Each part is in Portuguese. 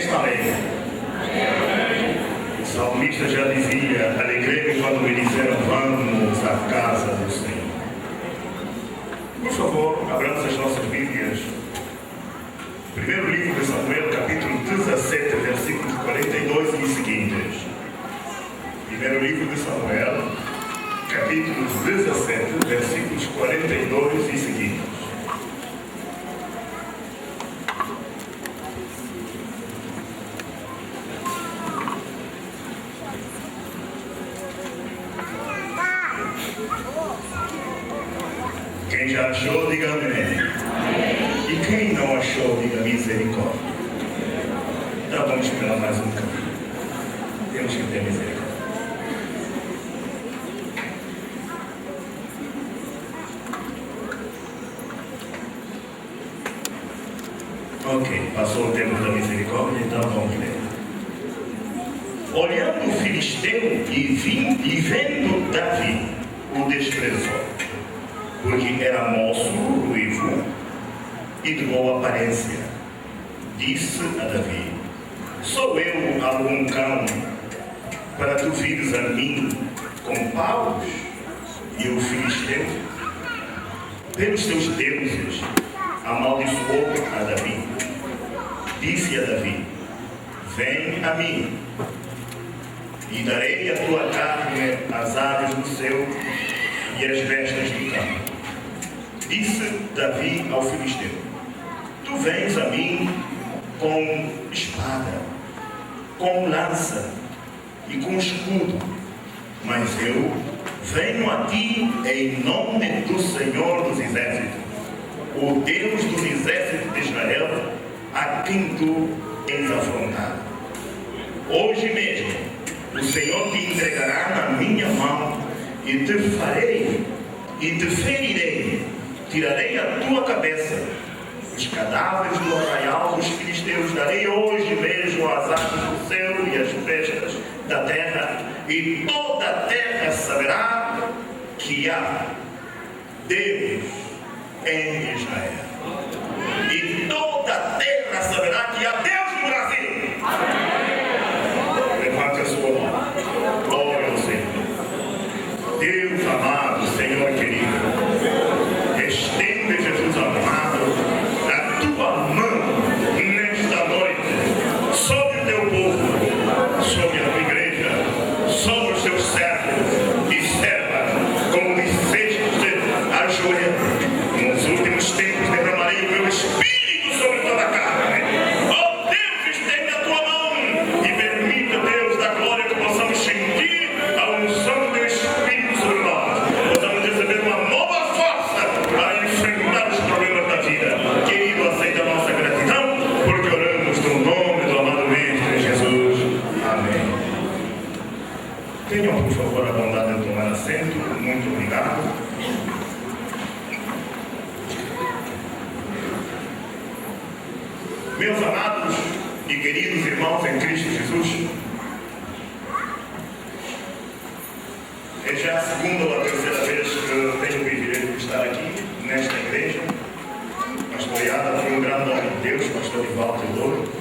Esta lei. O salmista já dizia: alegrei-me quando me disseram vamos à casa do Senhor. Por favor, abramos as nossas Bíblias. Primeiro livro de Samuel, capítulo 17, versículos 42 e seguintes. Primeiro livro de Samuel, capítulo 17, versículos 42 e seguintes. Quem já achou, diga amém. E quem não achou, diga misericórdia. Então vamos esperar mais um bocadinho. Temos que ter misericórdia. Ok, passou o tempo da misericórdia, então vamos ler. Olhando o filisteu e vendo Davi, o desprezou, porque era moço, ruivo e de boa aparência. Disse a Davi: sou eu algum cão para tu vires a mim com paus? E o filisteu, pelos seus deuses, amaldiçoou a Davi. Disse a Davi: vem a mim, e darei a tua carne às aves do céu e às bestas do campo. Disse Davi ao filisteu: tu vens a mim com espada, com lança e com escudo, mas eu venho a ti em nome do Senhor dos Exércitos, o Deus dos exércitos de Israel, a quem tu és afrontado. Hoje mesmo o Senhor te entregará na minha mão, e te farei e te ferirei. Tirarei a tua cabeça. Os cadáveres do arraial dos filisteus darei hoje mesmo às aves do céu e às bestas da terra, e toda a terra saberá que há Deus em Israel. E toda a terra saberá que há Deus no Brasil. Levante a sua mão. Glória ao Senhor. Deus amado, Senhor querido, estende, Jesus amado, a tua mão nesta noite sobre o teu povo, sobre a tua igreja, sobre os teus servos e servas, como disseste a Joel: nos últimos tempos derramarei o meu espírito sobre toda a carne. Oh Deus, estende a tua mão e permita, Deus da glória, que possamos sentir a unção do teu espírito sobre nós, possamos receber uma nova força para enfrentar os problemas da vida. Querido, aceita a nossa gratidão, porque oramos no nome do amado Mestre Jesus. Amém. Tenham, por favor, a bondade de tomar assento. Muito obrigado. Meus amados e queridos irmãos em Cristo Jesus, é já a segunda ou a terceira vez que eu tenho o privilégio de estar aqui, nesta igreja, pastoreada por um grande homem de Deus, pastor Ivaldo Teodoro,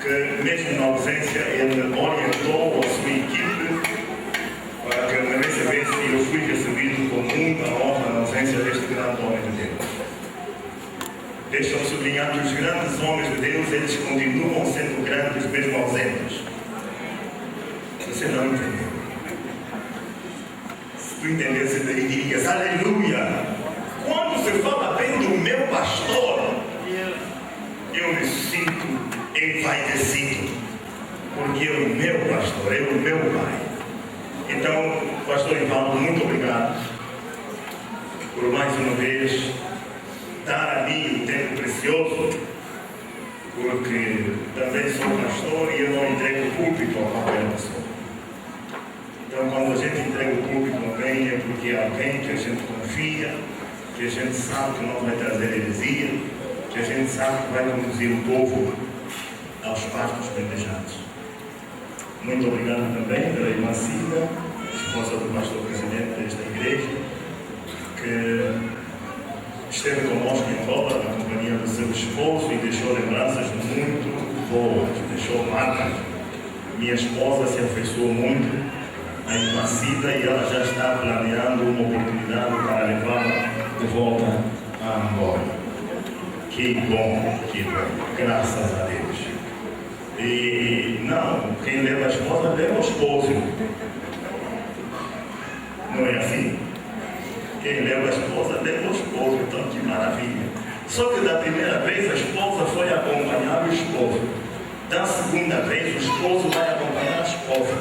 que mesmo na ausência ele orientou a sua equipe para que me recebesse, e eu fui recebido com muita honra na ausência deste grande homem de Deus. Deixa-me sublinhar que os grandes homens de Deus, eles continuam sendo grandes mesmo ausentes. Você não entendeu. Se tu entendesse, daí dirias: aleluia! Quando se fala bem do meu pastor, eu me sinto envaidecido, porque é o meu pastor, é o meu pai. Então, pastor Ivaldo, muito obrigado por mais uma vez dar a mim um tempo precioso, porque também sou pastor e eu não entrego o púlpito a qualquer pessoa. Então, quando a gente entrega o púlpito a alguém, é porque é alguém que a gente confia, que a gente sabe que não vai trazer heresia, que a gente sabe que vai conduzir o povo aos pastos verdejantes. Muito obrigado também pela irmã Cida, esposa do pastor presidente desta igreja, que esteve conosco em Angola, na companhia do seu esposo, e deixou lembranças muito boas, deixou marcas. Minha esposa se afeiçoou muito à Emacida e ela já está planeando uma oportunidade para levá-la de volta a Angola. Que bom, graças a Deus. E não, quem leva a esposa leva o esposo. Não é assim? Quem leva a esposa leva o esposo, então que maravilha. Só que da primeira vez a esposa foi acompanhar o esposo. Da segunda vez o esposo vai acompanhar a esposa.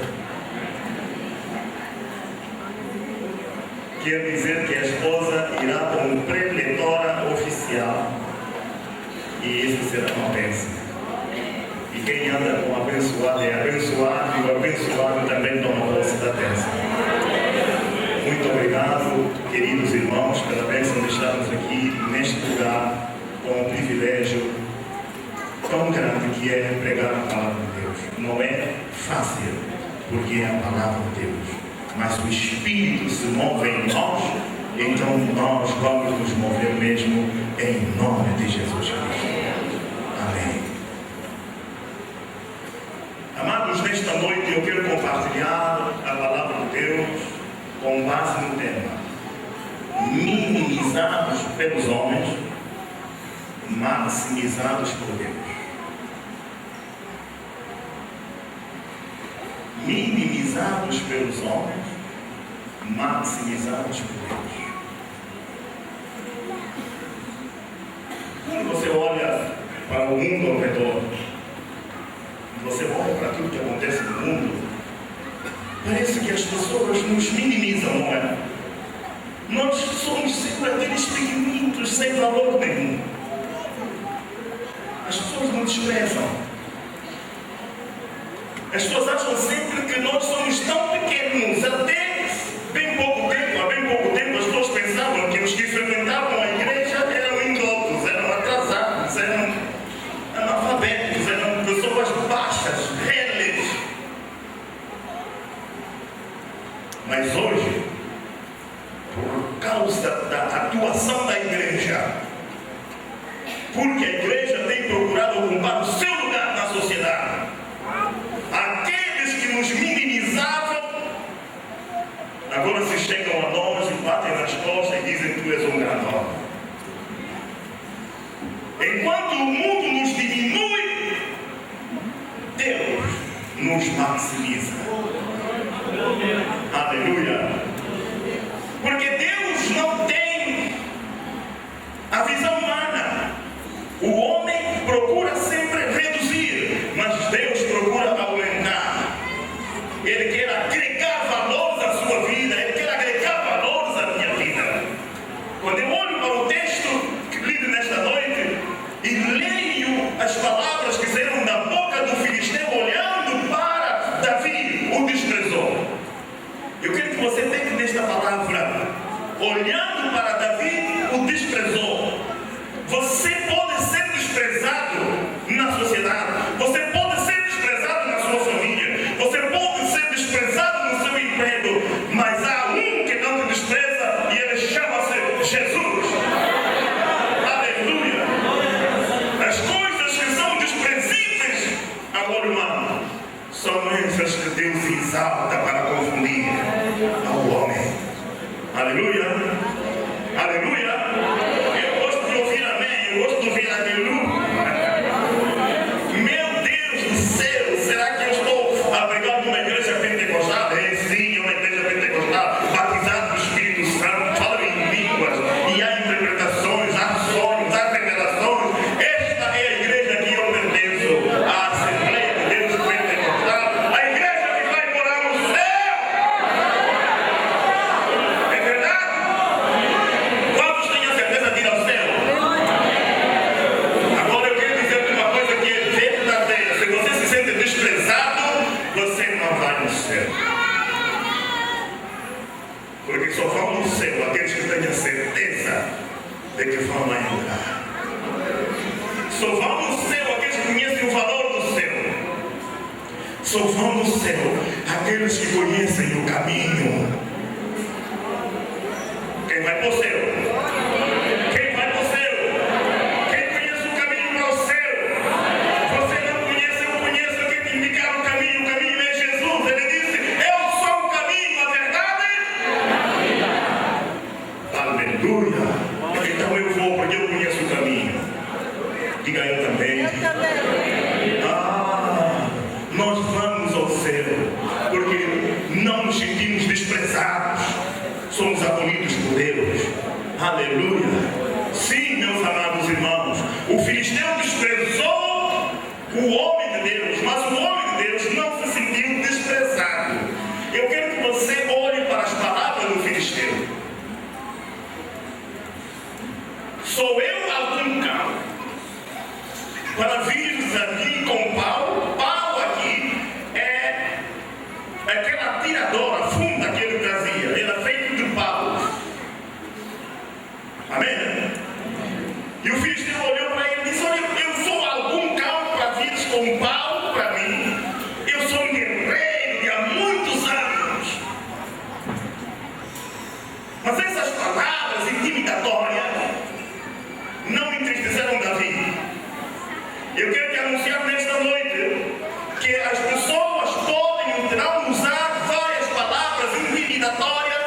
Quer dizer que a esposa irá como preletora oficial. E isso será uma bênção. E quem anda com abençoado é abençoado, e o abençoado também toma posse da bênção. Muito obrigado, queridos irmãos, pela bênção de estarmos aqui neste lugar com o privilégio tão grande que é pregar a palavra de Deus. Não é fácil, porque é a palavra de Deus, mas o Espírito se move em nós, então nós vamos nos mover mesmo em nome de Jesus Cristo. Amém. Amados, nesta noite eu quero compartilhar a palavra de Deus com base no tema: minimizados pelos homens, maximizados por Deus. Minimizados pelos homens, maximizados por Deus. Quando você olha para o mundo ao redor, você olha para aquilo que acontece no mundo, parece que as pessoas nos minimizam, não é? Nós somos sempre aqueles pequenitos sem valor nenhum. As pessoas nos desprezam. As pessoas acham sempre que nós somos tão pequenos. Até bem pouco tempo, há bem pouco tempo, as pessoas pensavam que os que frequentavam a igreja eram indócios, eram atrasados, eram analfabetos, eram pessoas baixas, reles. Mas hoje, por causa da atuação da igreja, porque a igreja tem procurado ocupar o seu lugar na sociedade, aqueles que nos minimizavam agora se chegam a nós e batem nas costas e dizem: tu és um grande homem. Enquanto o mundo nos diminui, Deus nos maximiza. Aleluia. Porque Deus não tem a visão humana. O homem procura sempre reduzir, mas Deus procura aumentar. Ele quer agregar valores à sua vida, Ele quer agregar valores à minha vida. Quando eu olho para o texto lido nesta noite e leio as palavras que saíram da boca do filisteu, olhando para Davi, o desprezou. Eu quero que você pegue nesta palavra: olhando para Davi, o desprezou. Você pode ser desprezado na sociedade, você pode ser desprezado na sua família, você pode ser desprezado no seu emprego, mas há um que não te despreza e ele chama-se Jesus. Aleluia. As coisas que são desprezíveis ao olho humano são essas que Deus exalta para confundir ao homem. Aleluia. Aleluia. Eu gosto de ouvir amém, eu gosto de ouvir aleluia. Meu Deus do céu, será que eu estou abrigado numa igreja pentecostal? É sim, é uma igreja pentecostal, batizado do Espírito Santo, fala em línguas, e há interpretações, há sonhos, há revelações. Esta é a igreja que eu pertenço, a Assembleia de Deus Pentecostal, a igreja que vai morar no céu. É verdade? Quantos têm a certeza de ir ao céu? Agora eu quero dizer uma coisa que é verdadeira: se você se sente desprezado, você não vai no céu. Porque só vão no céu aqueles que têm a certeza de que vão lá entrar. Só vão no céu aqueles que conhecem o valor do céu. Só vão no céu aqueles que conhecem o caminho. Quem vai para o céu? Quem vai para o céu? Quem conhece o caminho para o céu? Você não conhece o homem de Deus, mas o homem de Deus não se sentiu desprezado. Eu quero que você olhe para as palavras do filisteu. Sou eu algum cão para vires aqui com pau? Pau aqui é aquela tiradora funda que ele trazia, era feito de pau. Amém? E o filisteu olhou para ele e disse: olha, eu sou algum cão para vires com pau para mim? Eu sou um guerreiro de há muitos anos. Mas essas palavras intimidatórias não entristeceram Davi. Eu quero te anunciar nesta noite que as pessoas poderão usar várias palavras intimidatórias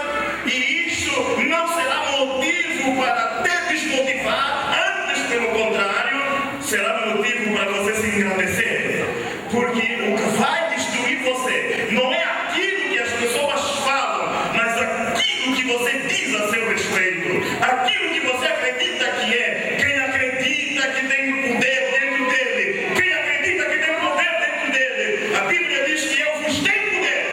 e isso não será motivo para te desmotivar, antes pelo contrário, será motivo para você se engrandecer. Porque o que vai destruir você não é aquilo que as pessoas falam, mas aquilo que você diz a seu respeito, aquilo que você acredita que é. Quem acredita que tem poder dentro dele, quem acredita que tem poder dentro dele, a Bíblia diz que eu vos dei poder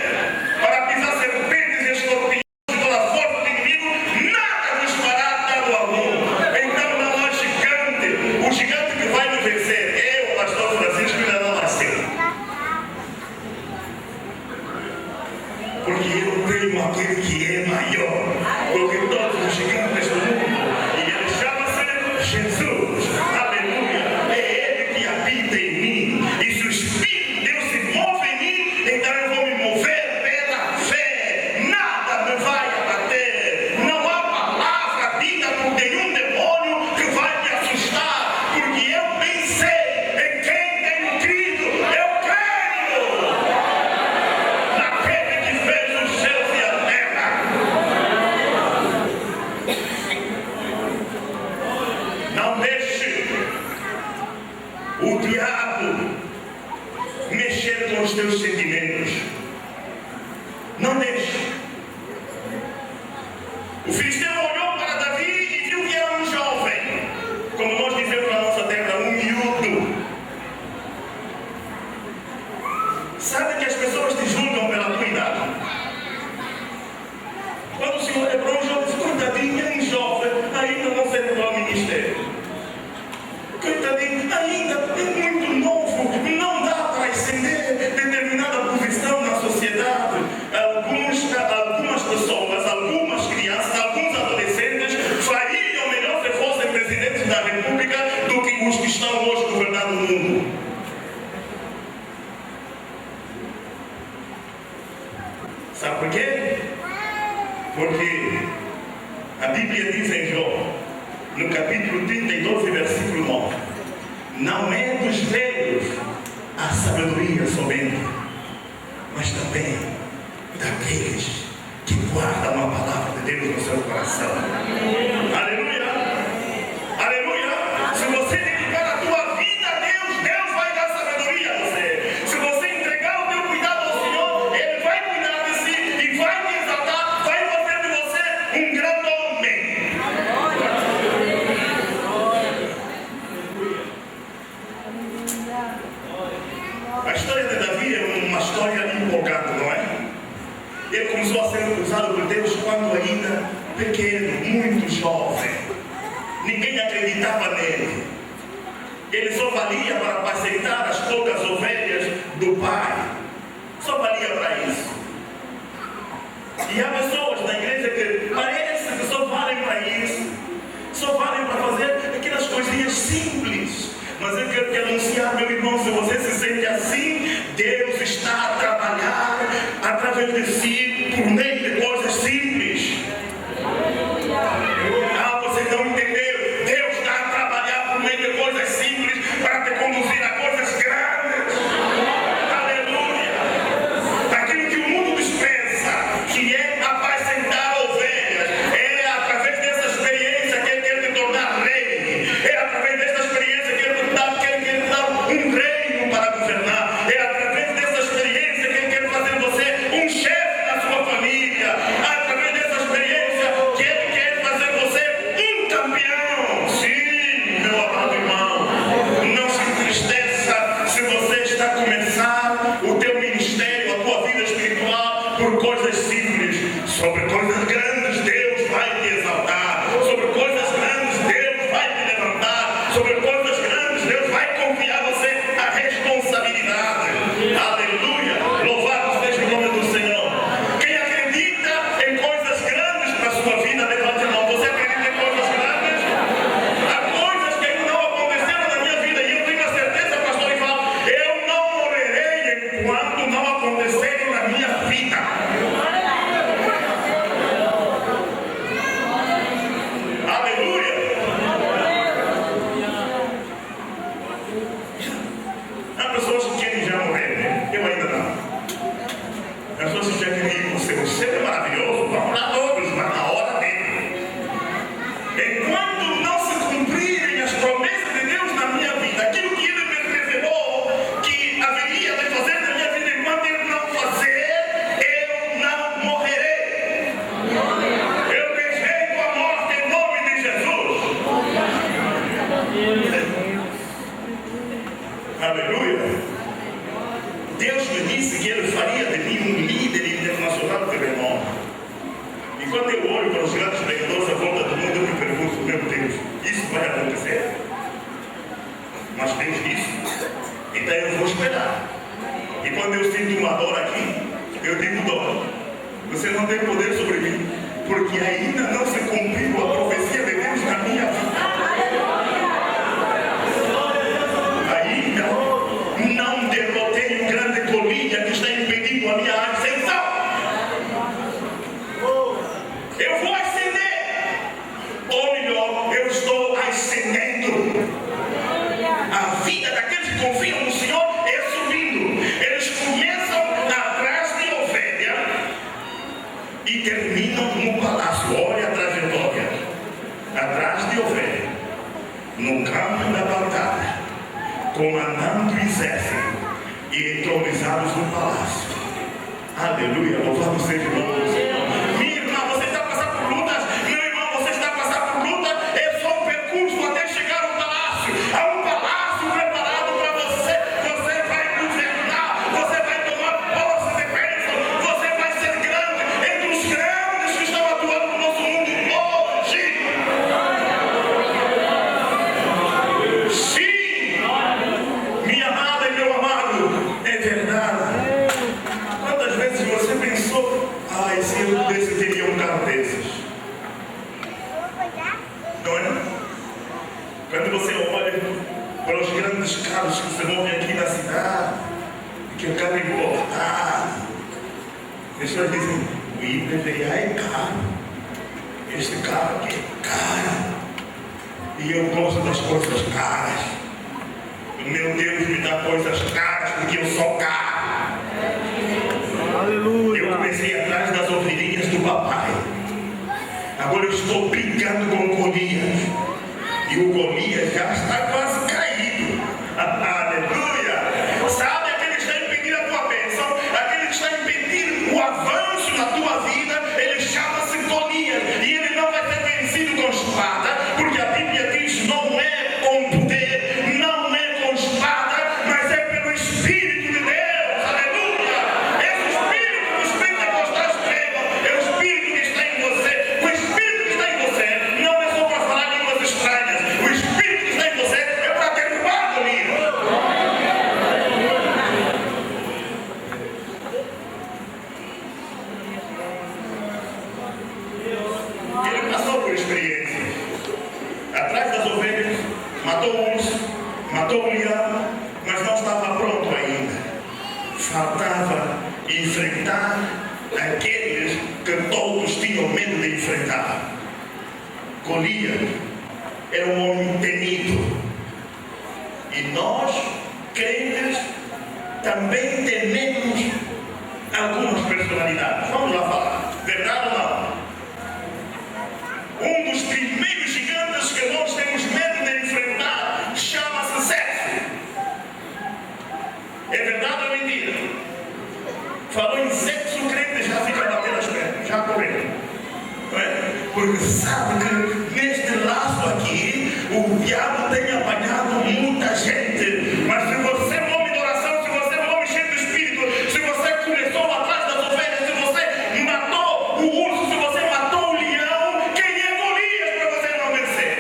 para pisar serpentes e escorpiões e toda a força do inimigo, nada vos fará dano algum. Então não há gigante, o gigante que vai me vencer, eu, pastor Francisco, ainda não nasceu. Porque eu tenho aquele que é maior do que todos os gigantes do mundo. E ele chama-se Jesus. Aleluia. É ele que habita em mim. E se o Espírito de Deus se move em mim, então eu vou me mover pela fé. Nada me vai abater. Não há palavra dita por nenhum demônio que vai me assustar. Porque eu bem sei em quem tenho crido. Eu creio naquele que fez os céus e a terra. Não deixe o diabo mexer com os teus sentimentos. Não deixe. O filisteu olhou para Davi e viu que era um jovem, como nós dizemos na nossa terra, um miúdo. Sabe que as pessoas te julgam pela tua idade. Quando o Senhor olha para um jovem, diz: coitadinho, é um jovem, ainda não serve para o ministério. Coitadinho, ainda é muito novo, não dá para estender determinada posição na sociedade. Algumas pessoas, algumas crianças, alguns adolescentes fariam melhor se fossem presidentes da República do que os que estão hoje governando o mundo. Sabe por quê? Porque a Bíblia diz em Jó, no capítulo 32, versículo 9: não é dos velhos a sabedoria somente, mas também daqueles que guardam a palavra de Deus no seu coração. Aleluia! Aleluia! Se você dedicar a tua vida a Deus, Deus vai dar sabedoria a você. Se você entregar o teu cuidado ao Senhor, Ele vai cuidar de si e vai te exaltar, vai fazer de você um grande homem. A história de Davi é uma história empolgante, não é? Ele começou a ser usado por Deus quando ainda pequeno, muito jovem. Ninguém acreditava nele. Ele só valia para apacentar as poucas ovelhas do pai. Só valia para isso. E há pessoas na igreja que parece que só valem para isso. Só valem para fazer aquelas coisinhas simples. Mas eu quero te anunciar, meu irmão, se você se sente assim, Deus está a trabalhar através de si por meio de coisas simples. Ah, você não entendeu? Deus está a trabalhar por meio de coisas simples para te conduzir a coisas grandes. Aleluia! Aquilo que o mundo despreza, que é apacentar ovelhas, é através dessa experiência que Ele quer te tornar rei. É através dessa experiência que Ele quer te dar um reino para governar. É através dessa Deus me disse que Ele faria de mim um líder internacional de renome. E quando eu olho para os grandes pregadores à volta do mundo, eu me pergunto, meu Deus, isso vai acontecer? Mas Deus disse, então eu vou esperar. E quando eu sinto uma dor aqui, eu digo, dor, você não tem poder sobre mim, porque ainda não se cumpriu a profecia de Deus na minha vida. Ainda não derrotei o grande Golias que está impedindo a minha ascensão. Eu vou ascender, ou melhor, eu estou ascendendo. A vida daqueles que confiam no Senhor é subindo. Eles começam atrás de ovelha e terminam no palácio. Olha a trajetória. Atrás de ovelha, no campo da batalha, comandando o exército e entronizados no palácio. Aleluia, louvado seja o nome do Senhor. Minha irmã, você está passando por lutas. Meu irmão, você está passando por luta. É só um percurso até chegar ao palácio. Há um palácio preparado para você. Você vai governar, você vai tomar posse de bênção, você vai ser grande entre os grandes que estão atuando no nosso mundo hoje. Sim, minha amada e meu amado, é verdade. Quantas vezes você pensou, se eu pudesse teria um carro desses? Não é? Quando você olha para os grandes carros que se movem aqui na cidade, que o carro é importado, as pessoas dizem, o IPVA é caro, este carro aqui é caro, e eu gosto das coisas caras. Meu Deus me dá coisas caras porque eu sou caro. Aleluia. Eu comecei atrás das ovelhinhas do papai. Agora eu estou brincando com o Golias. E o Golias já está quase caído. Aleluia. Sabe aquele que está impedindo a tua bênção? Aquele que está impedindo o avanço na tua vida? Ele chama-se Golias. E ele não vai ser vencido com espada. Porque a Bíblia diz, não é com poder, não é com espada, mas é pelo Espírito de Deus. Matou o leão, mas não estava pronto ainda. Faltava enfrentar aqueles que todos tinham medo de enfrentar. Golias era um homem temido. E nós, crentes, também tememos algumas personalidades. Vamos lá falar. Verdade ou não? Um dos primeiros gigantes que nós temos medo de enfrentar chama-se sexo. É verdade ou mentira? Falou em sexo, o crente já fica batendo as pernas, já correndo. Não é? Porque sabe que neste laço aqui o diabo tem apanhado muita gente. Mas se você é um homem de oração, se você é um homem cheio de espírito, se você começou atrás das ovelhas, se você matou o urso, se você matou o leão, quem é Golias para você não vencer?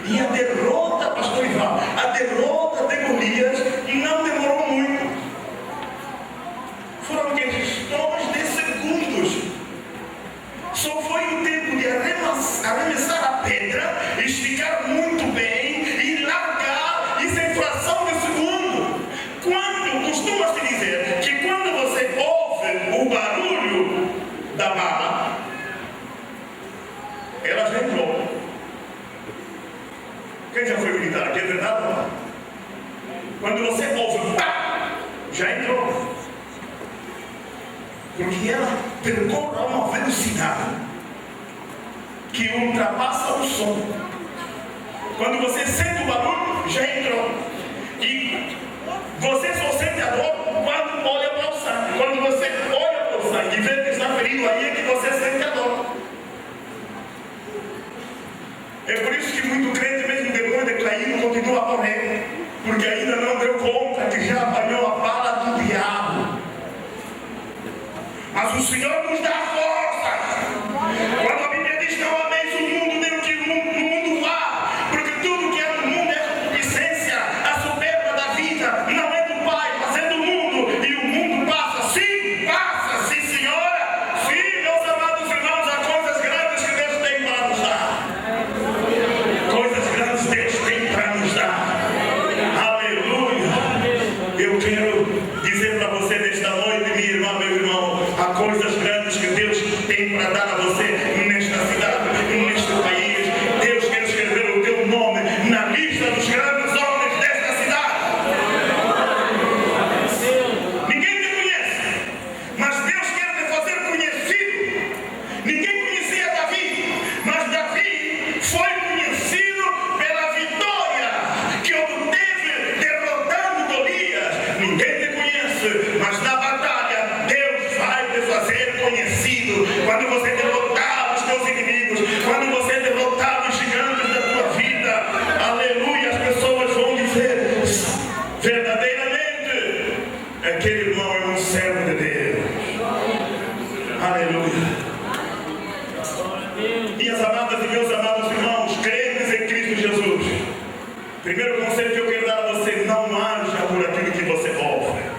E a derrota, pastor Ivan, a derrota de Golias não demorou muito. Foram questões de segundos. Só foi o tempo de arremessar a pedra, esticar muito bem e largar, isso em fração de segundo. Costuma-se dizer que quando você ouve o barulho da bala, ela já entrou. Quem já foi militar aqui, é verdade ou não? Quando você ouve pá, já entrou. Porque ela percorre a uma velocidade que ultrapassa o som. Quando você sente o barulho, já entrou. E você só sente a dor quando olha para o sangue. Quando você olha para o sangue e vê que está ferido, aí é que você sente a dor. É por isso que muito crente, mesmo depois de cair, continua porque ainda não deu conta que já apanhou a bala do diabo. Mas o Senhor nos dá força. Quando a Bíblia diz não ameis o mundo, nem o que no mundo há, porque tudo que é no mundo é concupiscência, a soberba da vida, não é do Pai, mas é do mundo, e o mundo passa, sim, senhora, sim, meus amados irmãos, há coisas grandes que Deus tem para nos dar. Coisas grandes Deus tem para nos dar. Aleluia. Eu quero dizer para você nesta noite, minha irmã, meu irmão, há coisas grandes que Deus tem para dar a você nesta cidade, neste país. Deus quer escrever o teu nome na lista dos grandes homens desta cidade. Ninguém te conhece, mas Deus quer te fazer conhecido. Ninguém conhecia Davi, mas Davi foi conhecido pela vitória que obteve derrotando Golias. Ninguém te conhece, mas na batalha Deus vai te fazer conhecido. Quando você derrotar os teus inimigos, quando você derrotar os gigantes da tua vida, aleluia, as pessoas vão dizer verdadeiramente, aquele irmão é um servo de Deus. Aleluia. Minhas amadas e meus amados irmãos, crentes em Cristo Jesus, primeiro conselho que eu quero dar a você: não haja por aquilo que você ouve.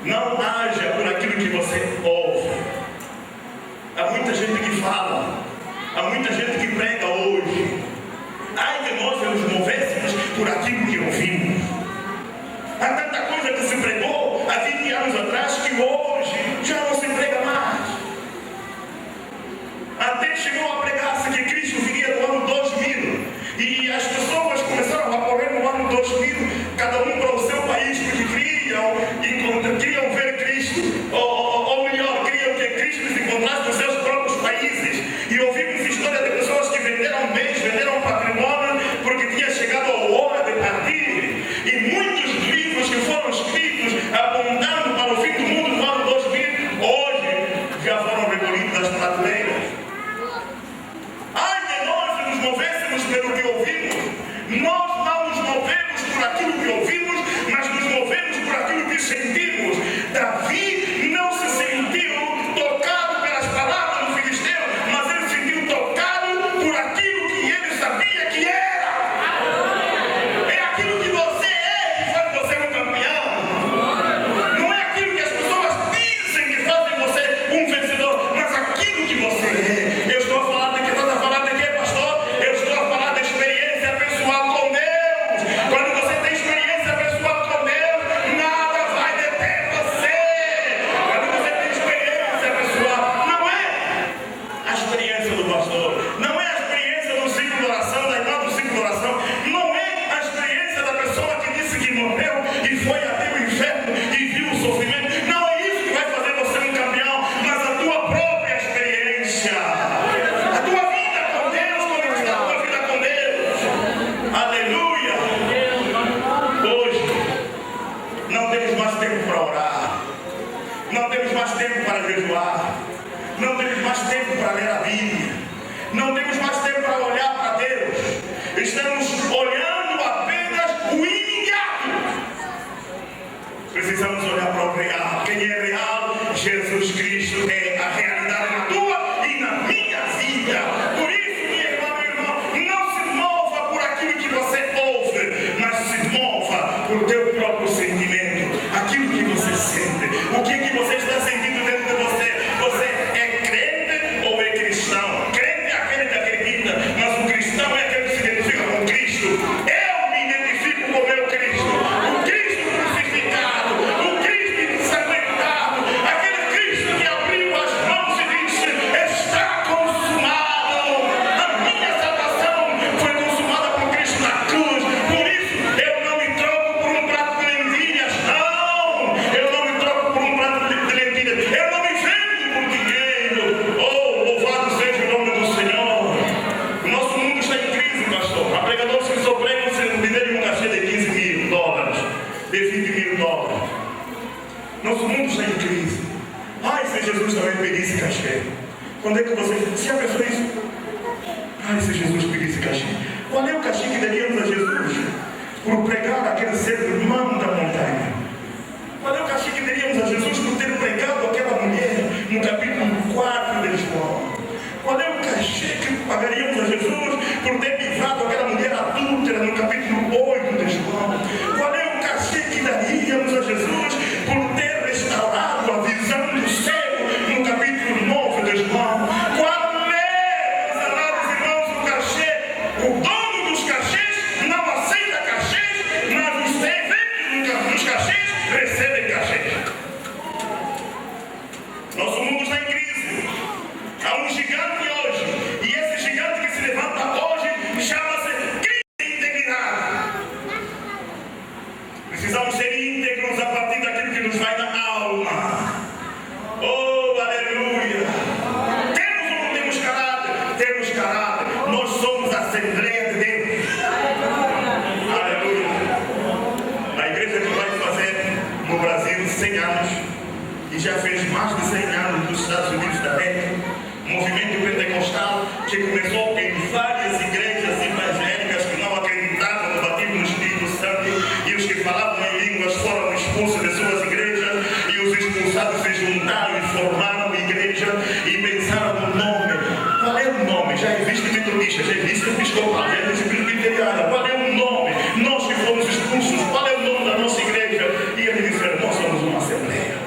Não haja por aquilo que você ouve. Há muita gente que fala, há muita gente que prega hoje. Ai de nós nos movéssemos por aquilo que ouvimos. Há tanta coisa que se pregou há 20 anos atrás que hoje já não se prega mais. Até chegou a pregar-se que Cristo viria no ano 2000. E as pessoas começaram a correr no ano 2000, cada um para o seu país, porque queriam ver Cristo, ou melhor, queriam que Cristo se encontrasse nos seus próprios países. E ouvimos histórias de pessoas que venderam bens, venderam patrimônio, porque tinha chegado a hora de partir. E muitos livros que foram escritos apontando para o fim do mundo no ano 2000, hoje já foram recolhidos das prateleiras. Ai de nós se nos movéssemos pelo que ouvimos. Nós não nos movemos por aquilo que ouvimos, mas nos movemos por aquilo que sentimos. Davi não se sentiu tocado pelas palavras do filisteu, mas ele se sentiu tocado por aquilo que ele sabia que era. É aquilo que você é que faz você um campeão. Não é aquilo que as pessoas dizem que fazem você um vencedor, mas aquilo que você é. Eu estou a falar de que estás a falar de quê, pastor? Eu estou a falar de experiência pessoal com Deus. Quando você tem experiência pessoal com Deus, nada vai deter você. Quando você tem experiência pessoal, não é a experiência do pastor, não é a experiência do ciclo de oração, da irmã do ciclo de oração, não é a experiência da pessoa que disse que morreu e foi até o inferno e viu o sofrimento. Não é isso que vai fazer você um campeão, mas a tua própria experiência, a tua vida com Deus, como está a tua vida com Deus. Aleluia. Hoje não temos mais tempo para orar, não temos mais tempo para jejuar, não temos mais tempo para ler a Bíblia, não temos mais tempo para olhar para Deus. Estamos olhando apenas o imediato. Precisamos olhar para o real. Quem é real? Jesus Cristo é a realidade na tua e na minha vida. Por isso, minha irmã, meu irmão, não se mova por aquilo que você ouve, mas se mova por teu próprio sentimento, aquilo que você sente. O que você está sentindo dentro de você? Você é crente ou é cristão? Crente é aquele que acredita, mas o cristão é aquele que se identifica com Cristo. Eu me identifico com o meu Cristo, o Cristo crucificado, o Cristo ensanguentado, aquele Cristo que abriu as mãos e disse: está consumado. A minha salvação foi consumada por Cristo na cruz. Por isso eu não me troco por um prato de lentilhas. Não, eu não me troco por um prato de lentilhas. Eu não me vendo por dinheiro. Oh, louvado seja o nome do Senhor. O nosso mundo está em crise, pastor. Há pregadores que só pregam sem dinheiro um cachê de 15 mil dólares, de 20 mil dólares. Nosso mundo está em crise. Ai, se Jesus também pedisse cachê. Quando é que você... Se a pessoa isso... Ai, se Jesus pedisse cachê. Qual é o castigo que daríamos a Jesus por pregar aquele sermão da montanha? Qual é o castigo que daríamos a Jesus por ter pregado aquela mulher no capítulo 4 de João? Qual é o castigo que pagaríamos a Jesus por ter livrado aquela mulher adúltera no capítulo 8 de João? Qual é o castigo que daríamos a Jesus por ter restaurado a visão do cego no capítulo 9 de João? Qual é, meus amados irmãos, o cachê? O dono dos cachês não aceita cachês, mas os serventes dos cachês recebem cachês. Nosso mundo está em crise. Há um gigante hoje, e esse gigante que se levanta hoje chama-se crise de integridade. Precisamos ser íntegros a partir daquilo que nos vai na alma. Oh, aleluia! Temos ou não temos caráter? Temos caráter. Nós somos a Assembleia de Deus. Aleluia! A igreja que vai fazer no Brasil 100 anos, e já fez mais de 100 anos nos Estados Unidos da América, movimento pentecostal que começou em várias igrejas evangélicas que não acreditavam no batismo no Espírito Santo, e os que falavam em línguas foram expulsos de suas igrejas, e os expulsados se juntaram e formaram igreja e pensaram no nome. Qual é o nome? Já existe metodista, já existe episcopal, já existe presbiteriana. Qual é o nome? Nós que fomos expulsos, qual é o nome da nossa igreja? E eles disseram: nós somos uma assembleia.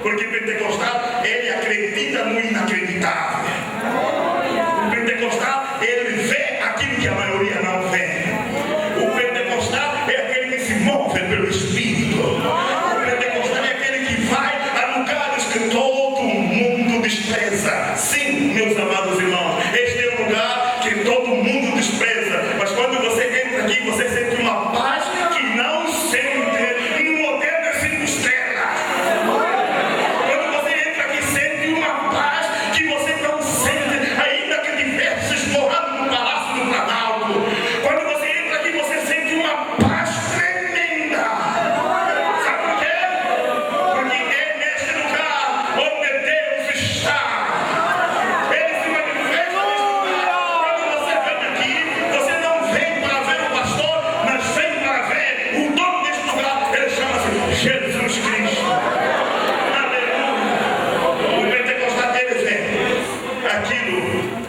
Porque pentecostal, ele acredita no inacreditável. O pentecostal, ele vê aquilo que a maioria não vê. O pentecostal é aquele que se move pelo Espírito. O pentecostal é aquele que vai a lugares que todo mundo despreza. Sim, meus amados irmãos, este é um lugar que todo mundo despreza. Mas quando você entra aqui, você sente uma paz que não sente no hotel de 5 estrelas.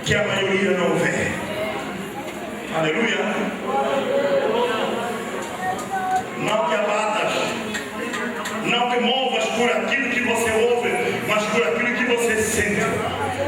Que a maioria não vê. Aleluia. Não te abatas, não te movas por aquilo que você ouve, mas por aquilo que você sente.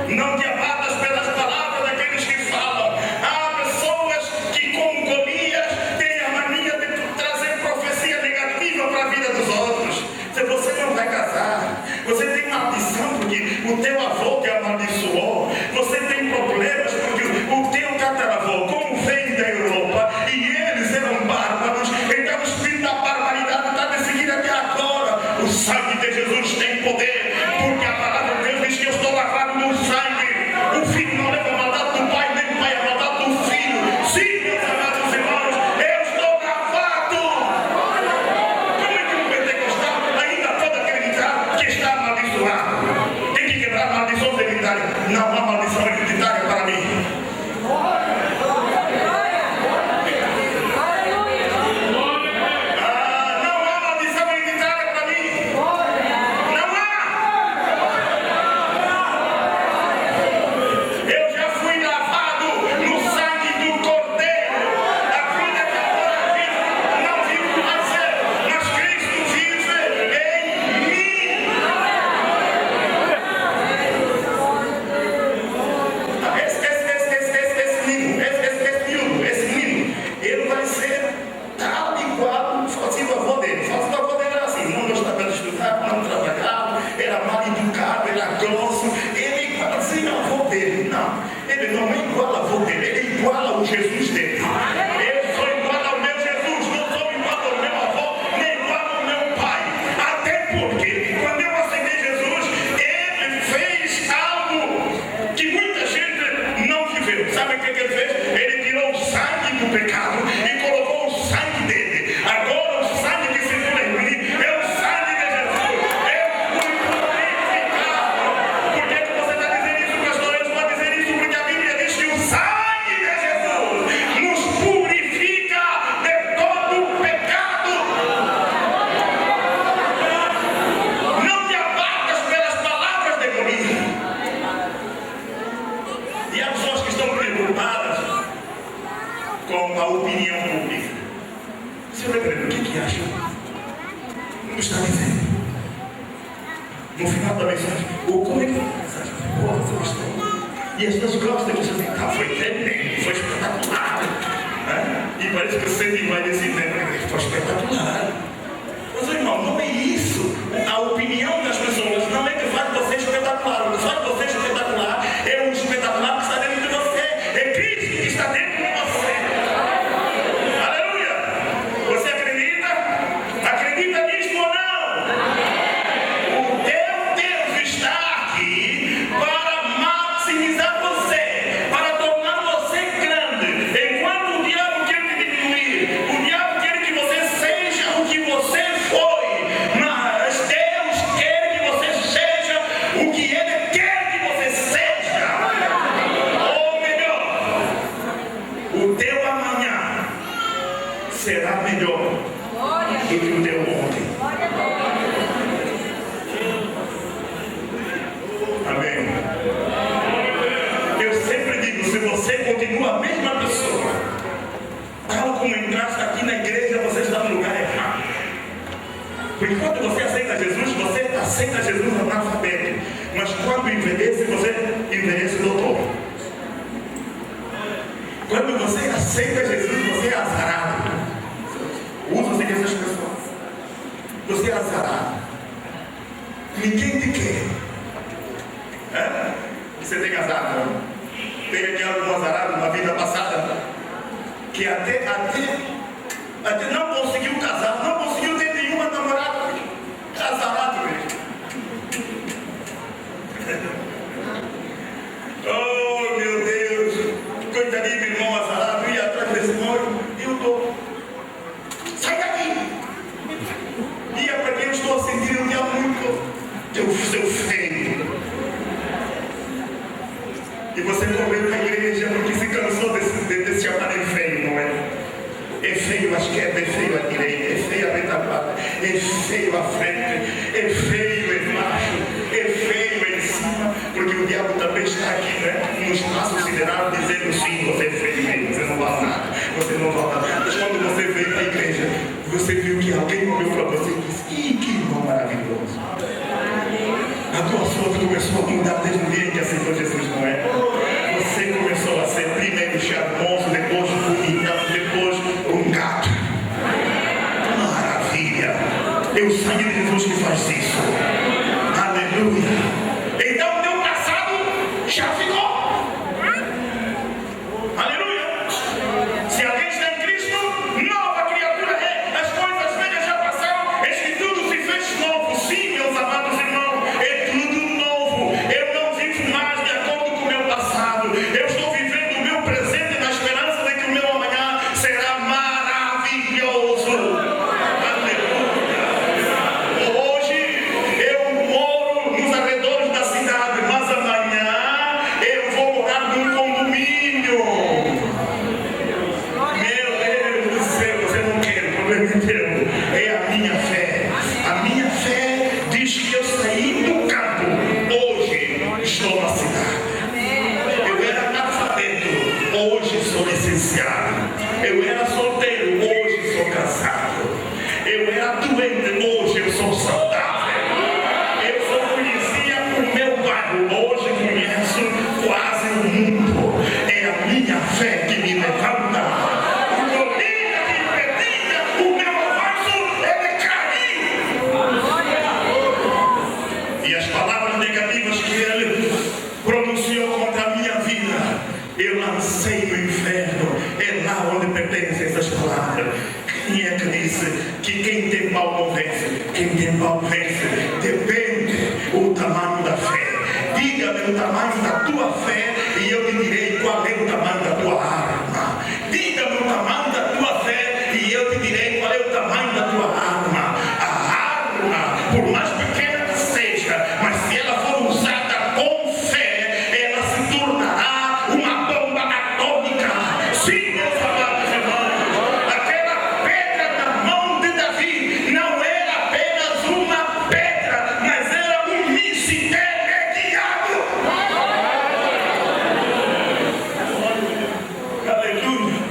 Não te abatas pelas palavras daqueles que falam. Há pessoas que, como Golias, têm a mania de trazer profecia negativa para a vida dos outros. Se você não vai casar, você tem maldição porque o teu avô te amaldiçoou. Você tem problemas porque o teu tataravô, como veio da Europa, e eles eram bárbaros, então o espírito da barbaridade está decidido até agora. O sangue de Jesus tem poder, porque a palavra de Deus diz que eu estou lavado no sangue. O filho não leva a maldade do pai, nem o pai a maldade do filho. Sim, meus amados irmãos, eu estou lavado. Como é que um pentecostal ainda pode acreditar que está amaldiçoado? Tem que quebrar maldições hereditárias. Não há maldição hereditária para mim. Não há maldição hereditária para mim. Não há. Eu já fui lavado no sangue do Cordeiro. A vida que agora vivo, não vivo mais eu, mas Cristo vive em mim. Esse menino, ele vai ser tal e qual o falsivo avô dele. O falsivo avô dele era assim, não gostava de estudar, não trabalhava, era mal educado, era grosso. Ele é igualzinho ao avô dele. Não, ele não é igual ao avô dele, ele é igual ao Jesus dele. Eu sou que ele fez? Ele tirou o sangue do pecado e colocou o sangue dele. Agora o sangue que circula em mim é o sangue de Jesus. Eu fui purificado. Por que você está dizendo isso, pastor? Eu estou dizendo isso porque a Bíblia diz que o sangue de Jesus nos purifica de todo o pecado. Não te abatas pelas palavras de Golias. E há pessoas que estão preocupadas com a opinião pública. Você vai ver o que acha? Não está dizendo. No final da mensagem, como é que foi a mensagem? Você gostou? E as pessoas gostam que você diz, foi tremendo, foi espetacular. E parece que você vai dizer, foi espetacular. Mas, irmão, não é isso. A opinião das pessoas não é que faz você espetacular. O que faz você espetacular é o espetacular que está dentro de você. É Cristo que está dentro de você. Aleluia! Você acredita? Acredita nisso ou não? O teu Deus está aqui para maximizar você, para tornar você grande. Enquanto o diabo quer te diminuir, o diabo quer que você seja o que você foi. Mas Deus quer que você seja o que Ele quer que você seja. Ou melhor, o teu amanhã será melhor do que o teu ontem. Amém. Eu sempre digo, se você continua a mesma pessoa, tal como entraste aqui na igreja, você está no lugar errado. Porque quando você aceita Jesus analfabeto. Mas quando envelhece, você envelhece doutor. Quando você aceita Jesus, você é azarado. Usa-se dessas pessoas. Você é azarado. Ninguém te quer. Você tem azar, não? Teve aqui algum azarado na vida passada que até não conseguiu casar, não conseguiu ter nenhuma namorada. Azarado mesmo. Oh, meu Deus. Coitadinho do irmão azarado, ia atrás desse irmão e eu estou. Sai daqui! E é para quem eu estou a sentir o diabo muito. Eu seu feio. E você correu para a igreja porque se cansou desse chamarem feio, não é? É feio à esquerda, é feio à direita, é feio à retaguarda, é feio à frente, é feio embaixo, é feio em cima, porque o diabo também está aqui, né? No espaço sideral dizendo sim, você é feio mesmo, você não vale nada, você não vale nada. Mas quando você veio para a igreja, você viu que alguém olhou para você e disse, que irmão maravilhoso. A tua sorte começou a mudar desde o dia em que aceitou Jesus, não é? Você começou a ser primeiro charmoso, depois bonito, depois um gato. Maravilha! É o sangue de Jesus que faz isso. Aleluia! Então o teu passado já ficou. Aleluia! Se alguém está em Cristo, nova criatura é. As coisas velhas já passaram, eis que tudo se fez novo. Sim, meus amados irmãos, é tudo novo. Eu não vivo mais de acordo com o meu passado. Eu estou vivendo o meu presente na esperança de que o meu amanhã será maravilhoso. Aleluia! Hoje eu moro nos arredores da cidade, mas amanhã eu vou morar num condomínio. Meu Deus do céu, você não quer, o problema inteiro é a minha fé. A minha fé diz que eu saí do campo, hoje estou na cidade. Eu era analfabeto, hoje sou licenciado. Eu era solteiro, hoje sou casado. Eu era doente, hoje eu sou saudável. Eu só conhecia o meu bairro, hoje conheço quase o mundo. É a minha fé que me levanta. O Golias que impedia o meu avanço, ele caiu. E as palavras negativas que ele pronunciou contra a minha vida, eu lancei no inferno. É lá onde pertencem essas palavras. Quem é que disse que quem tem pau não vence? Quem tem pau vence. Depende o tamanho da fé. Diga-me Diga-me o tamanho da tua fé e eu te direi qual é o tamanho da tua arma. Diga-me o tamanho da tua fé e eu te direi qual é o tamanho da tua arma. A arma, por mais pequena que seja, mas se ela for usada com fé, ela se tornará uma bomba atômica. Sim, meus amados irmãos, aquela pedra na mão de Davi não era apenas uma pedra, mas era um míssil teleguiado. Aleluia.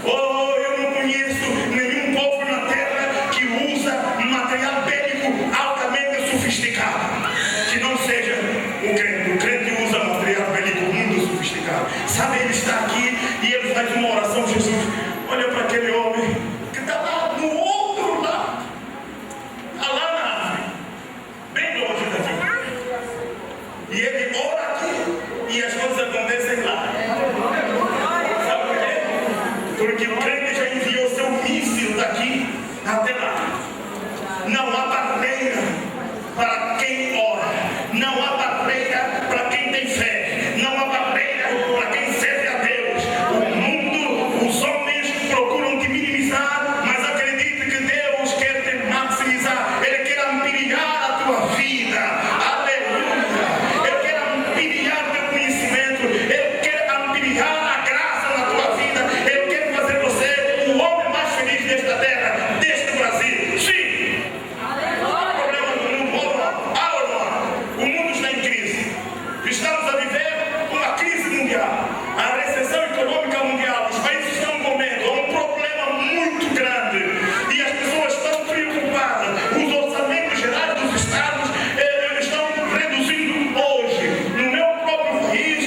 Oh, eu não conheço nenhum povo na terra que usa material bélico altamente sofisticado, que não seja o crente. O crente usa material bélico muito sofisticado. Sabe, ele está aqui e ele faz uma oração. Jesus, olha para aquele homem que está lá no outro lado, está lá na árvore, bem longe daqui. E ele ora aqui e as coisas acontecem lá. Sabe por quê? Porque o crente já enviou seu míssil daqui até lá. Não há barreira para quem ora. Não há barreira para quem tem fé. Não há barreira para quem serve a Deus. O mundo, os homens procuram te minimizar, mas acredite que Deus quer te maximizar. Ele quer ampliar a tua vida. Aleluia. Ele quer ampliar teu conhecimento. Ele quer ampliar a graça na tua vida. Ele quer fazer você o homem mais feliz desta terra, deste Brasil. Sim. Há problema no mundo. Há ou não há? O mundo está em crise. Estamos a viver uma crise mundial. A recessão econômica mundial. Os países estão com medo. Há um problema muito grande. E as pessoas estão preocupadas. Os orçamentos gerais dos estados estão reduzindo hoje. No meu próprio país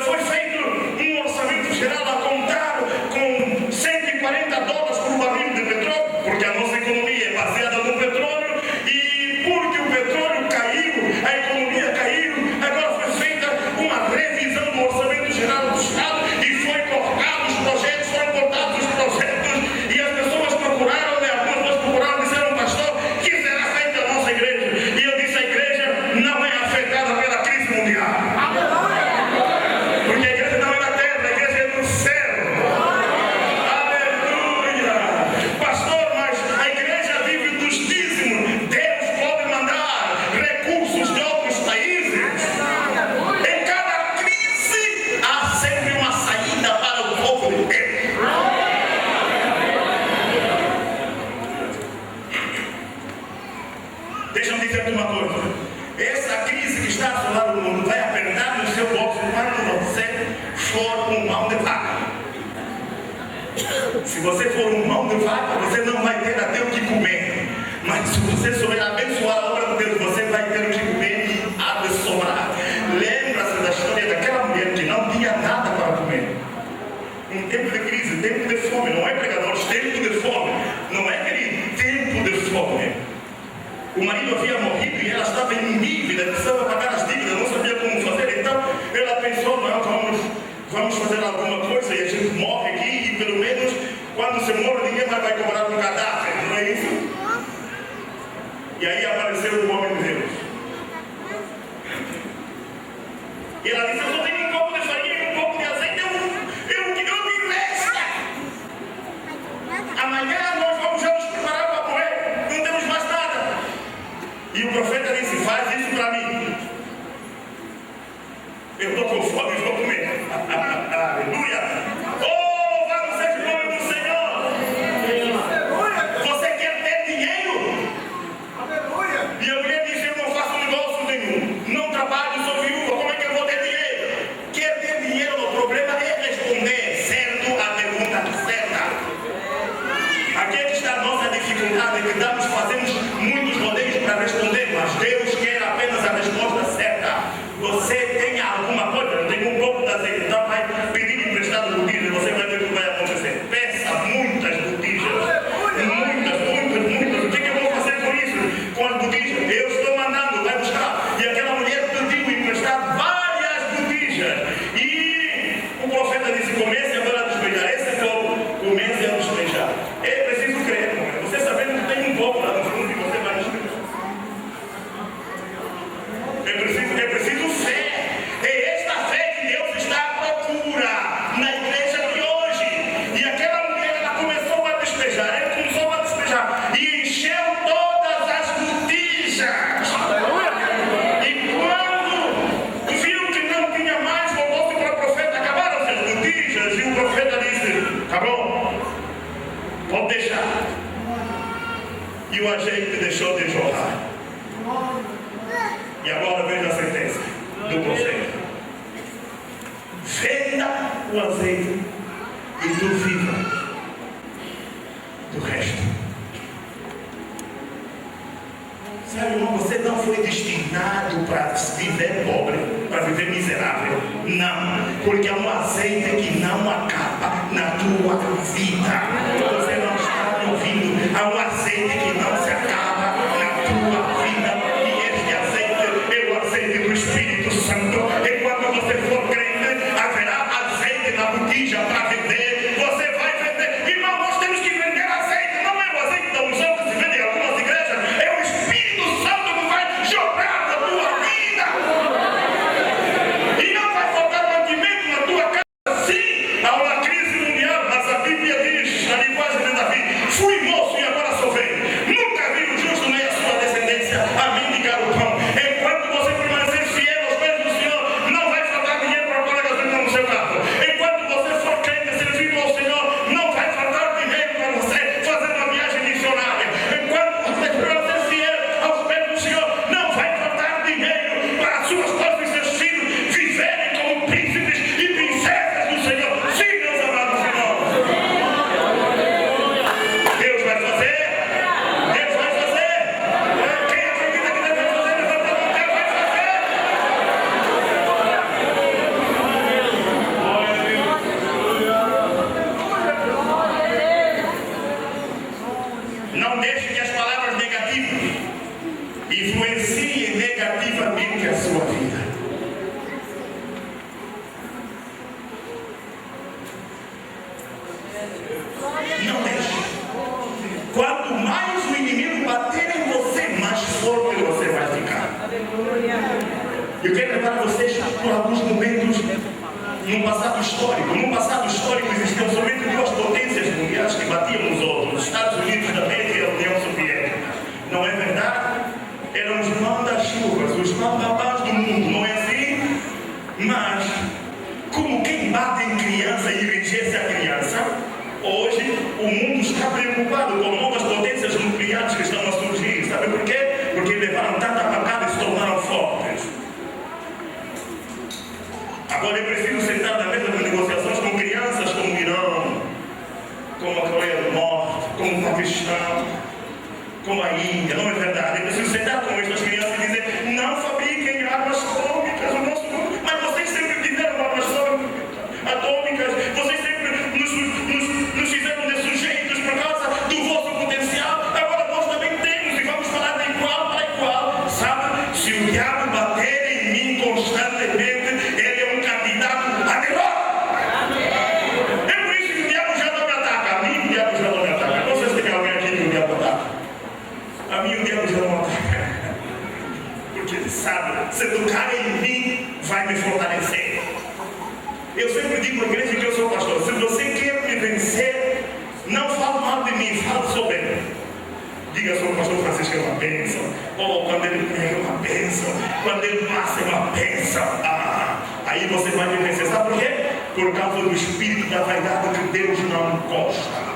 foi feito um orçamento geral a contar com $140 por barril de petróleo, porque a nossa economia é baseada no petróleo, e porque o petróleo caiu, a economia caiu, agora foi feita uma revisão do orçamento geral do Estado e foi cortado os projetos, foram cortados os projetos, e as pessoas procuraram, né? Algumas pessoas procuraram, disseram, pastor, que será feita a nossa igreja? E eu disse, a igreja não é afetada pela crise mundial. Porque a igreja não é na terra, a igreja é no céu. Aleluia. Pastor, mas a igreja vive dos dízimos. Deus pode mandar recursos de outros países. Em cada crise há sempre uma saída para o povo de Deus. Deixa-me dizer-te uma coisa. Essa crise que está a assolar o mundo vai apertar no seu bolso quando você for um mão de vaca. Se você for um mão de vaca, você não vai ter até o que comer. Mas se você souber abençoar a obra de Deus, você vai ter o que comer e há de sobrar. Lembra-se da história daquela mulher que não tinha nada para comer. Um tempo de crise, tempo de fome, não é, pregadores? Tempo de fome. Não é aquele tempo de fome. O marido havia morrido e ela estava em dívida, precisava pagar as dívidas, não sabia como fazer. Então ela pensou, não, vamos fazer alguma coisa e a gente morre aqui e pelo menos quando se morre ninguém mais vai cobrar um cadáver, não é isso? E aí apareceu o homem de Deus. E ela disse, eu só tenho um pouco de farinha e um pouco de azeite, eu me resta. Amanhã nós vamos já nos preparar para morrer, não temos mais nada. E o profeta disse, faz isso para mim. Eu estou com fome e vou comer. Aleluia. Oh, louvado seja o nome do Senhor. Você quer ter dinheiro? E a mulher disse, eu não faço negócio nenhum. Não trabalho, sou viúva, como é que eu vou ter dinheiro? e o azeite deixou de jorrar. E agora veja a sentença do profeta: venda o azeite e tu viva do resto. Sabe, irmão, você não foi destinado para viver pobre, para viver miserável. Não, porque há um azeite que não acaba na tua vida. Você não está me ouvindo. Há um azeite que não se acaba na tua vida. E este azeite é o azeite do Espírito Santo. E quando você for crente, haverá azeite na botija para vender. Você vai vender. Irmão, nós temos que vender azeite. Não é o azeite da unção que se vende em algumas igrejas. É o Espírito Santo que vai jogar na tua vida. E não vai faltar mantimento na tua casa. Sim, há uma crise mundial, mas a Bíblia diz, na linguagem de Davi: fui moço e agora sou velho. Nunca vi o justo nem a sua descendência a mendigar o pão. Enquanto você permanecer fiel aos pés do Senhor, não vai faltar dinheiro para pagar gasolina no seu carro. Enquanto você for crente servindo ao Senhor, não vai faltar dinheiro para você fazer uma viagem missionária. Enquanto você permanecer fiel aos pés do Senhor, não vai faltar dinheiro para as suas esposas e seus filhos viverem como príncipes e princesas do Senhor. Sim, meus amados irmãos. Deus vai fazer. Deus vai fazer. Quem acredita que Deus vai fazer, levanta a mão. Deus vai fazer. Não deixe que as palavras negativas influenciem negativamente a sua vida. Não deixe. Quanto mais o inimigo bater em você, mais forte você vai ficar. Eu quero levar vocês por alguns momentos num passado histórico. Num passado histórico existiam somente duas potências mundiais que batiam nos outros: os Estados Unidos da América e a União Soviética. Não é verdade? Eram os manda-chuvas, os bababás do mundo, não é assim? Mas, como quem bate em criança e enriquece a criança, hoje o mundo está preocupado com novas potências nucleares que estão a surgir. Sabe por quê? Porque levaram tanta pancada e se tornaram fortes. Agora é preciso sentar na mesa de negociações com crianças como o Irã, como a Coreia do Norte, como o Paquistão, como a Índia. Não é verdade? É preciso sentar com estas crianças e dizer: não fabriquem armas atômicas no nosso mundo. Mas vocês sempre tiveram armas atômicas. Vocês sempre nos fizeram de sujeitos por causa do vosso potencial. Agora nós também temos e vamos falar de igual para igual. Sabe? Se o diabo bater em mim constantemente, ele é um candidato a derrota. É por isso que o diabo já não me ataca. A mim o diabo já não me ataca. Não sei se tem alguém aqui que o diabo ataca. A mim o diabo já não ataca. Porque ele sabe, se tocar em mim, vai me fortalecer. Eu sempre digo à igreja que eu sou pastor: se você quer me vencer, não fale mal de mim, fale sobre ele. Diga: sou o pastor Francisco, é uma bênção. Ou quando ele prega, é uma bênção. Quando ele passa, é uma bênção. Aí você vai me vencer. Sabe por quê? Por causa do espírito da vaidade que Deus não gosta.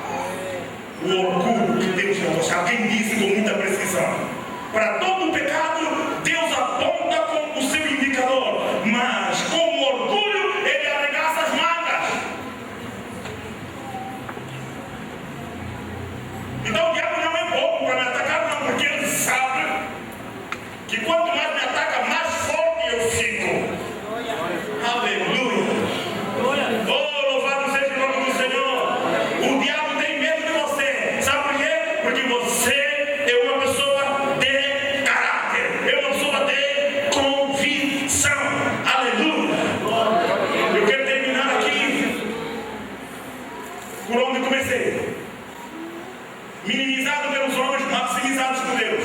O orgulho que Deus não gosta. Alguém disse com muita precisão: para todo pecado, Deus aponta com o seu indicador, mas com o orgulho, ele arregaça as mangas. Então o diabo não é bom para me atacar, não, porque ele sabe que quanto mais me ataca, mais forte eu fico. Aleluia. Oh, louvado seja o nome do Senhor. O diabo tem medo de você. Sabe por quê? Porque você é uma pessoa de caráter, é uma pessoa de convicção. Aleluia. Eu quero terminar aqui por onde comecei. Minimizado pelos homens, maximizados por Deus.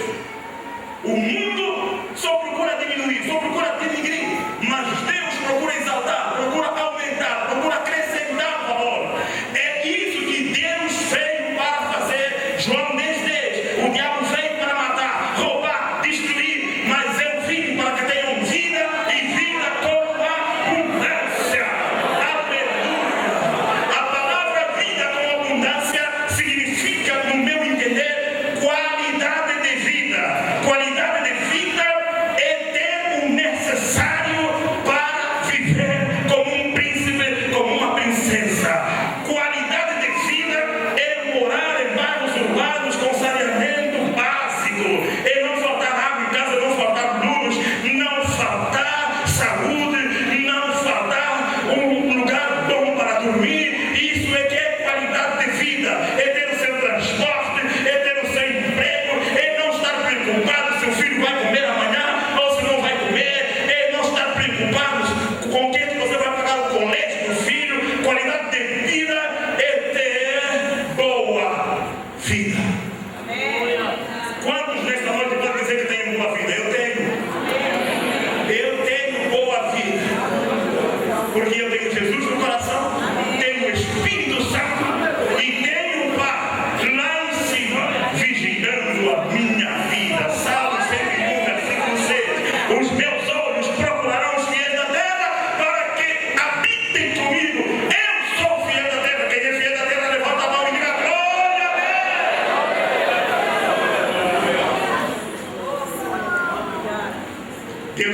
O mundo só procura diminuir, só procura denigrir, mas Deus procura exaltar, procura aumentar, procura acrescentar valor. É isso que Deus veio para fazer. João 10:10. O diabo veio para matar, roubar, destruir, mas eu vim para que tenham vida e vida com abundância. Aleluia. A palavra vida com abundância significa, no meu entender, qualidade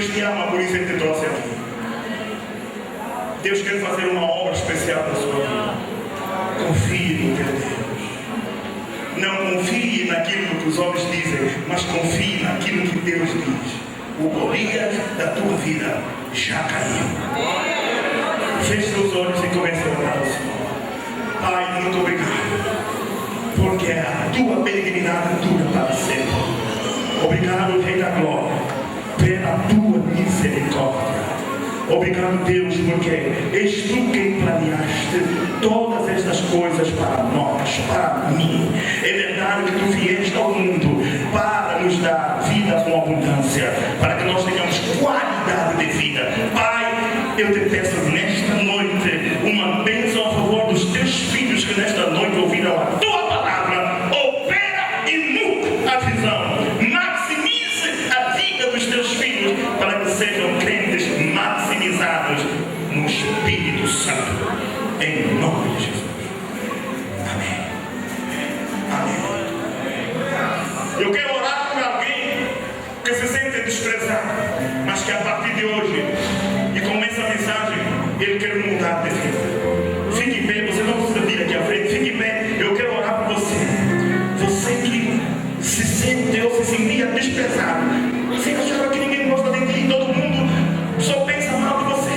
Deus te ama, por isso Ele te trouxe aqui. Deus quer fazer uma obra especial na sua vida. Confie no teu Deus. Não confie naquilo que os homens dizem, mas confie naquilo que Deus diz. O Golias da tua vida já caiu. Feche seus olhos e comece a orar ao Senhor. Pai, muito obrigado, porque a tua benignidade dura para sempre. Obrigado, Rei da Glória, pela tua misericórdia. Obrigado, Deus, porque és tu quem planeaste todas estas coisas para nós, para mim. É verdade que tu vieste ao mundo para nos dar vida com abundância, para que nós tenhamos qualidade de vida. Pai, eu te peço nesta noite uma bênção a favor dos teus filhos que nesta noite ouviram a tua palavra. Opera e muda a visão. Maximize a vida dos teus filhos para que sejam crentes maximizados no Espírito Santo. Em nome de Jesus. Amém. Amém. Eu quero orar por alguém que se sente desprezado, mas que a partir de hoje, e com essa mensagem, ele quer mudar de vida. Fique em pé, você não precisa vir aqui à frente, fique em pé, eu quero orar por você. Você que se sente ou se sentia desprezado, você achava que ninguém gosta de ti, todo mundo só pensa mal de você,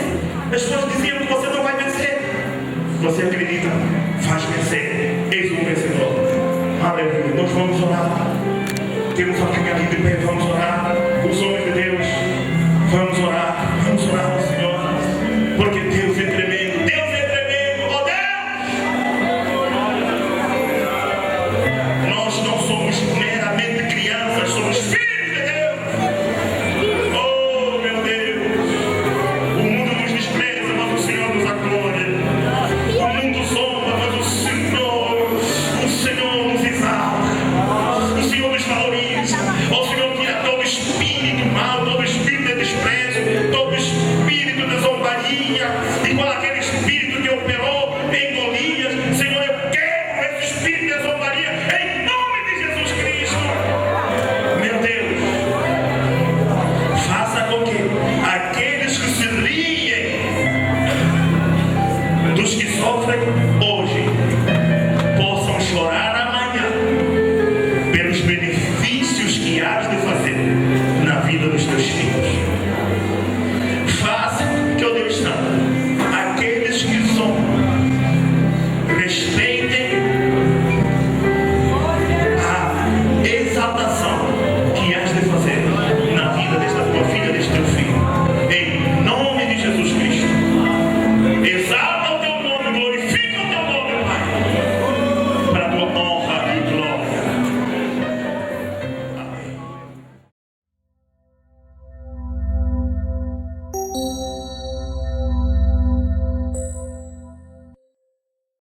as pessoas diziam que você não vai vencer. Você acredita, faz vencer, eis um vencedor. Aleluia, nós vamos orar. Temos alguém aqui de pé, vamos orar. Os homens de Deus, vamos orar ao Senhor, porque Deus é tremendo, Deus é tremendo, oh Deus! Nós não somos meramente crianças, somos filhos de Deus. Oh meu Deus! O mundo nos despreza, mas o Senhor nos acolhe. O mundo zomba, mas o Senhor nos exalta. O Senhor nos valoriza. O Senhor tira todo espírito mal, todo espírito de desprezo, todo espírito de zombaria, igual aquele espírito que operou em Golias. Senhor, eu quebro esse espírito de zombaria em nome de Jesus Cristo. Meu Deus, faça com que aqueles que se riem dos que sofrem